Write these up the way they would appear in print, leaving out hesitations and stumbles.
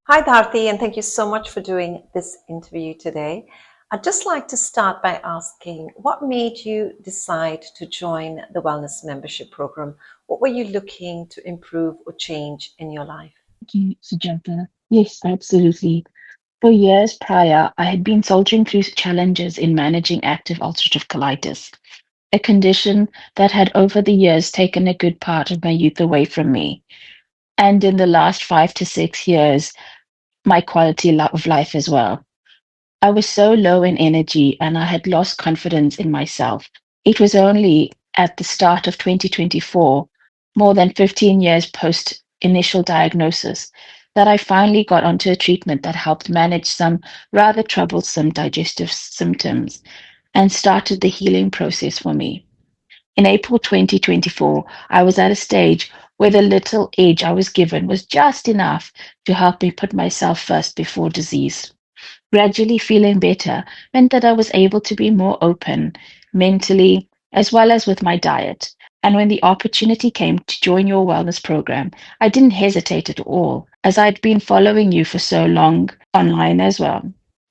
Hi, Dharti, and thank you so much for doing this interview today. I'd just like to start by asking what made you decide to join the Wellness Membership Program? What were you looking to improve or change in your life? Thank you, Sujata. Yes, absolutely. For years prior, I had been soldiering through challenges in managing active ulcerative colitis, a condition that had over the years taken a good part of my youth away from me. And in the last 5 to 6 years, my of life as well. I was so low in energy and I had lost confidence in myself. It was only at the start of 2024, more than 15 years post initial diagnosis, that I finally got onto a treatment that helped manage some rather troublesome digestive symptoms and started the healing process for me. In April 2024, I was at a stage where the little edge I was given was just enough to help me put myself first before disease. Gradually feeling better meant that I was able to be more open mentally as well as with my diet. And when the opportunity came to join your wellness program, I didn't hesitate at all, as I'd been following you for so long online as well.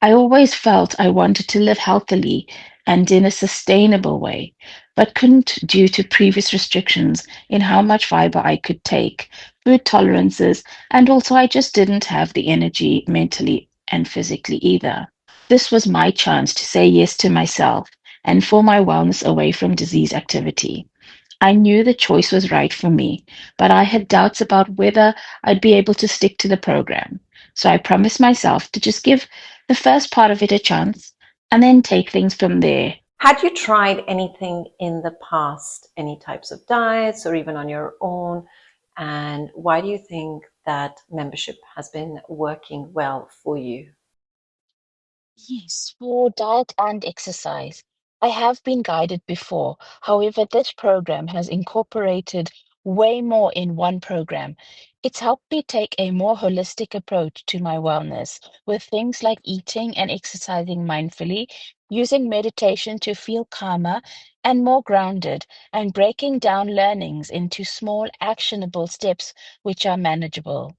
I always felt I wanted to live healthily and in a sustainable way, but couldn't due to previous restrictions in how much fiber I could take, food tolerances, and also I just didn't have the energy mentally and physically either. This was my chance to say yes to myself and for my wellness away from disease activity. I knew the choice was right for me, but I had doubts about whether I'd be able to stick to the program. So I promised myself to just give the first part of it a chance and then take things from there. Had you tried anything in the past, any types of diets or even on your own? And why do you think that membership has been working well for you? Yes, for diet and exercise. I have been guided before. However, this program has incorporated way more in one program. It's helped me take a more holistic approach to my wellness with things like eating and exercising mindfully, using meditation to feel calmer and more grounded, and breaking down learnings into small, actionable steps which are manageable.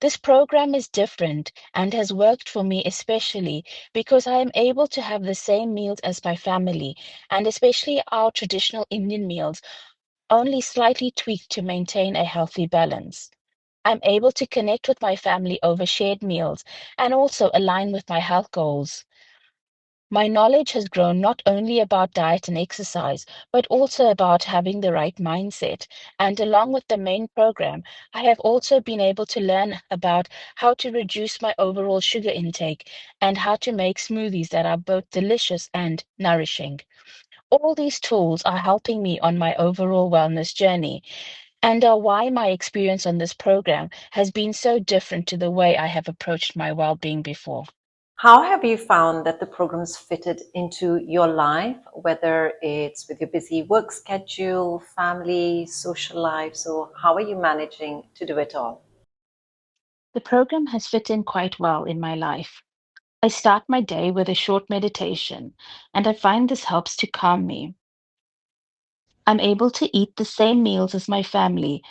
This program is different and has worked for me especially because I am able to have the same meals as my family, and especially our traditional Indian meals, only slightly tweaked to maintain a healthy balance. I'm able to connect with my family over shared meals and also align with my health goals. My knowledge has grown not only about diet and exercise, but also about having the right mindset. And along with the main program, I have also been able to learn about how to reduce my overall sugar intake and how to make smoothies that are both delicious and nourishing. All these tools are helping me on my overall wellness journey and are why my experience on this program has been so different to the way I have approached my well being before. How have you found that the programs fitted into your life, whether it's with your busy work schedule, family, social life? So, how are you managing to do it all? The program has fit in quite well in my life. I start my day with a short meditation, and I find this helps to calm me. I'm able to eat the same meals as my family,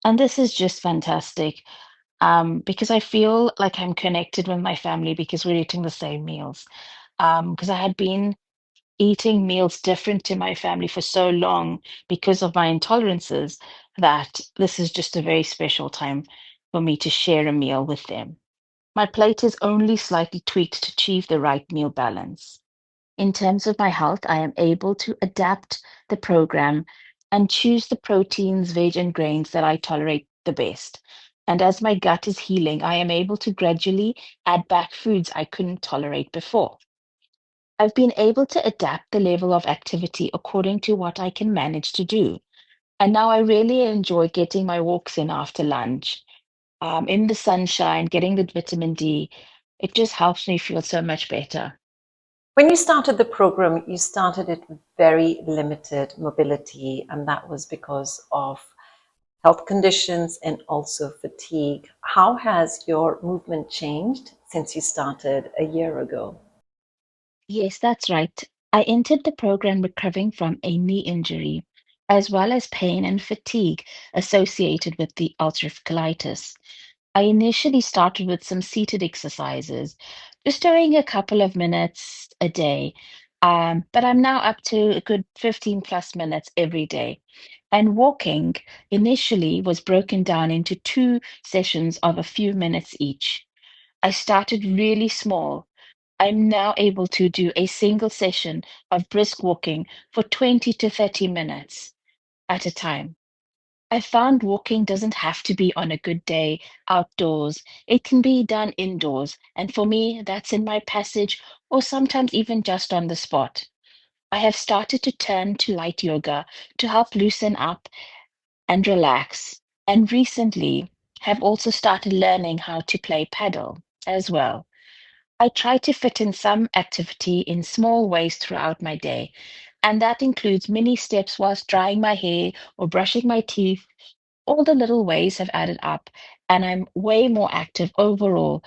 and this is just fantastic because I feel like I'm connected with my family because we're eating the same meals. Because I had been eating meals different to my family for so long because of my intolerances that this is just a very special time for me to share a meal with them. My plate is only slightly tweaked to achieve the right meal balance. In terms of my health, I am able to adapt the program and choose the proteins, veg, and grains that I tolerate the best. And as my gut is healing, I am able to gradually add back foods I couldn't tolerate before. I've been able to adapt the level of activity according to what I can manage to do. And now I really enjoy getting my walks in after lunch, in the sunshine, getting the vitamin D. It just helps me feel so much better. When you started the program, you started it with very limited mobility, and that was because of health conditions and also fatigue. How has your movement changed since you started a year ago? Yes, that's right. I entered the program recovering from a knee injury, as well as pain and fatigue associated with the ulcerative colitis. I initially started with some seated exercises, just doing a couple of minutes a day. But I'm now up to a good 15 plus minutes every day. And walking initially was broken down into two sessions of a few minutes each. I started really small. I'm now able to do a single session of brisk walking for 20 to 30 minutes at a time. I found walking doesn't have to be on a good day outdoors. It can be done indoors. And for me, that's in my passage or sometimes even just on the spot. I have started to turn to light yoga to help loosen up and relax. And recently have also started learning how to play paddle as well. I try to fit in some activity in small ways throughout my day, and that includes mini steps whilst drying my hair or brushing my teeth. All the little ways have added up, and I'm way more active overall.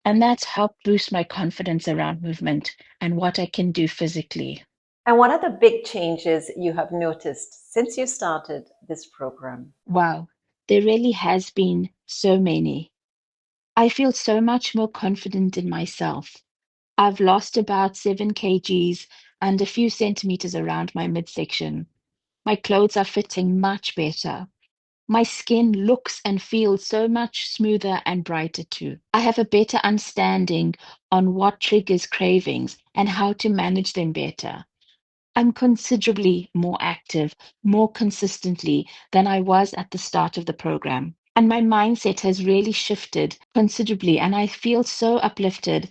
And that's helped boost my confidence around movement and what I can do physically. And what are the big changes you have noticed since you started this program? Wow, there really has been so many. I feel so much more confident in myself. I've lost about 7 kgs and a few centimeters around my midsection. My clothes are fitting much better. My skin looks and feels so much smoother and brighter too. I have a better understanding on what triggers cravings and how to manage them better. I'm considerably more active, more consistently than I was at the start of the program. And my mindset has really shifted considerably, and I feel so uplifted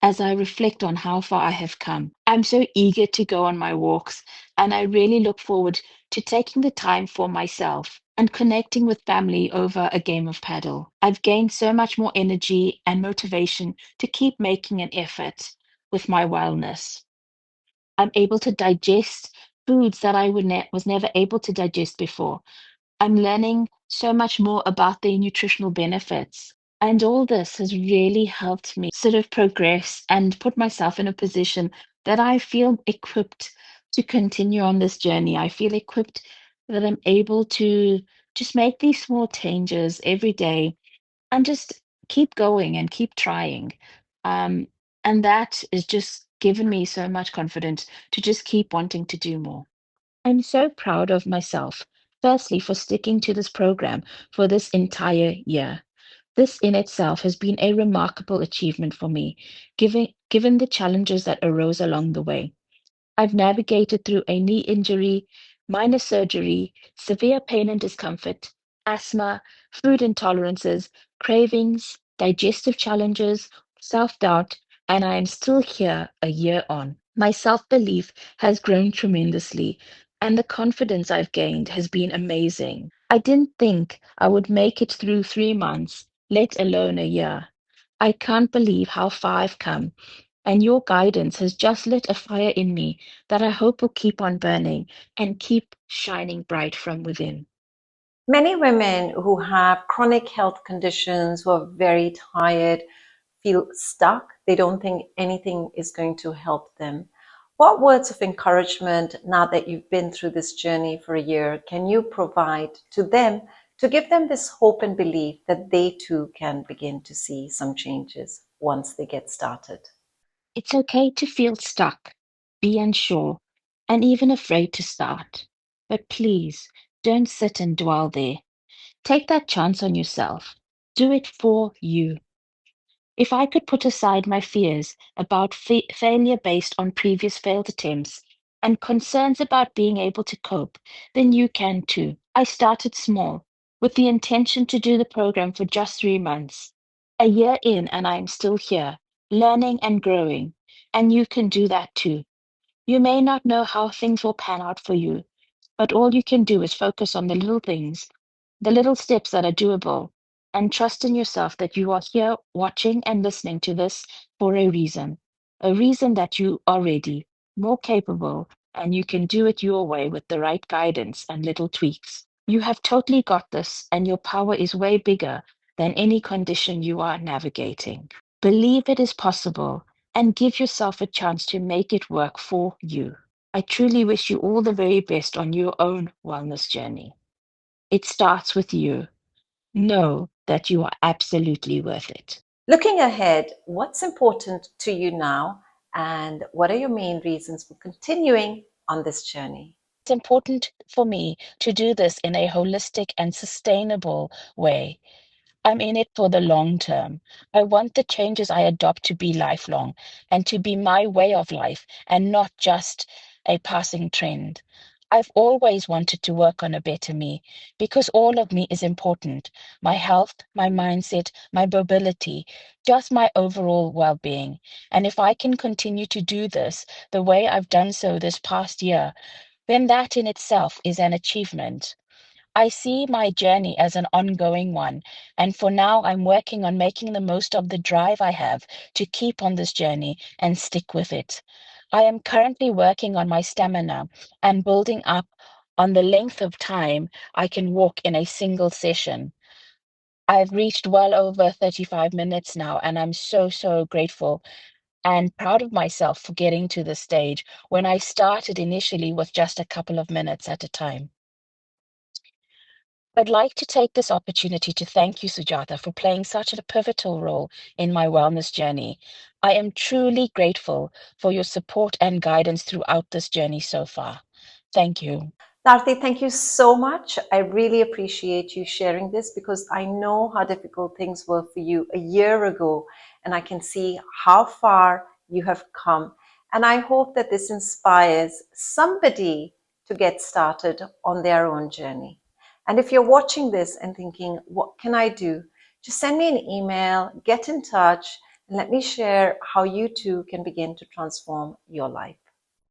as I reflect on how far I have come. I'm so eager to go on my walks, and I really look forward to taking the time for myself and connecting with family over a game of paddle. I've gained so much more energy and motivation to keep making an effort with my wellness. I'm able to digest foods that was never able to digest before. I'm learning so much more about their nutritional benefits. And all this has really helped me sort of progress and put myself in a position that I feel equipped to continue on this journey. I feel equipped that I'm able to just make these small changes every day and just keep going and keep trying. Um, and that is just given me so much confidence to just keep wanting to do more. I'm so proud of myself, firstly, for sticking to this program for this entire year. This in itself has been a remarkable achievement for me, given the challenges that arose along the way. I've navigated through a knee injury, minor surgery, severe pain and discomfort, asthma, food intolerances, cravings, digestive challenges, self doubt, and I am still here a year on. My self belief has grown tremendously, and the confidence I've gained has been amazing. I didn't think I would make it through 3 months, let alone a year. I can't believe how far I've come, and your guidance has just lit a fire in me that I hope will keep on burning and keep shining bright from within. Many women who have chronic health conditions, who are very tired, feel stuck. They don't think anything is going to help them. What words of encouragement, now that you've been through this journey for a year, can you provide to them to give them this hope and belief that they too can begin to see some changes once they get started? It's okay to feel stuck, be unsure, and even afraid to start. But please don't sit and dwell there. Take that chance on yourself. Do it for you. If I could put aside my fears about failure based on previous failed attempts and concerns about being able to cope, then you can too. I started small with the intention to do the program for just 3 months. A year in, and I am still here, learning and growing. And you can do that too. You may not know how things will pan out for you, but all you can do is focus on the little things, the little steps that are doable, and trust in yourself that you are here watching and listening to this for a reason that you are ready, more capable, and you can do it your way with the right guidance and little tweaks. You have totally got this, and your power is way bigger than any condition you are navigating. Believe it is possible and give yourself a chance to make it work for you. I truly wish you all the very best on your own wellness journey. It starts with you. Know that you are absolutely worth it. Looking ahead, what's important to you now, and what are your main reasons for continuing on this journey? It's important for me to do this in a holistic and sustainable way. I'm in it for the long term. I want the changes I adopt to be lifelong and to be my way of life and not just a passing trend. I've always wanted to work on a better me because all of me is important. My health, my mindset, my mobility, just my overall well being. And if I can continue to do this the way I've done so this past year, then that in itself is an achievement. I see my journey as an ongoing one, and for now, I'm working on making the most of the drive I have to keep on this journey and stick with it. I am currently working on my stamina and building up on the length of time I can walk in a single session. I've reached well over 35 minutes now, and I'm so, so grateful and proud of myself for getting to this stage when I started initially with just a couple of minutes at a time. I'd like to take this opportunity to thank you, Sujata, for playing such a pivotal role in my wellness journey. I am truly grateful for your support and guidance throughout this journey so far. Thank you. Dharti, thank you so much. I really appreciate you sharing this because I know how difficult things were for you a year ago, and I can see how far you have come. And I hope that this inspires somebody to get started on their own journey. And if you're watching this and thinking, what can I do? Just send me an email, get in touch, and let me share how you too can begin to transform your life.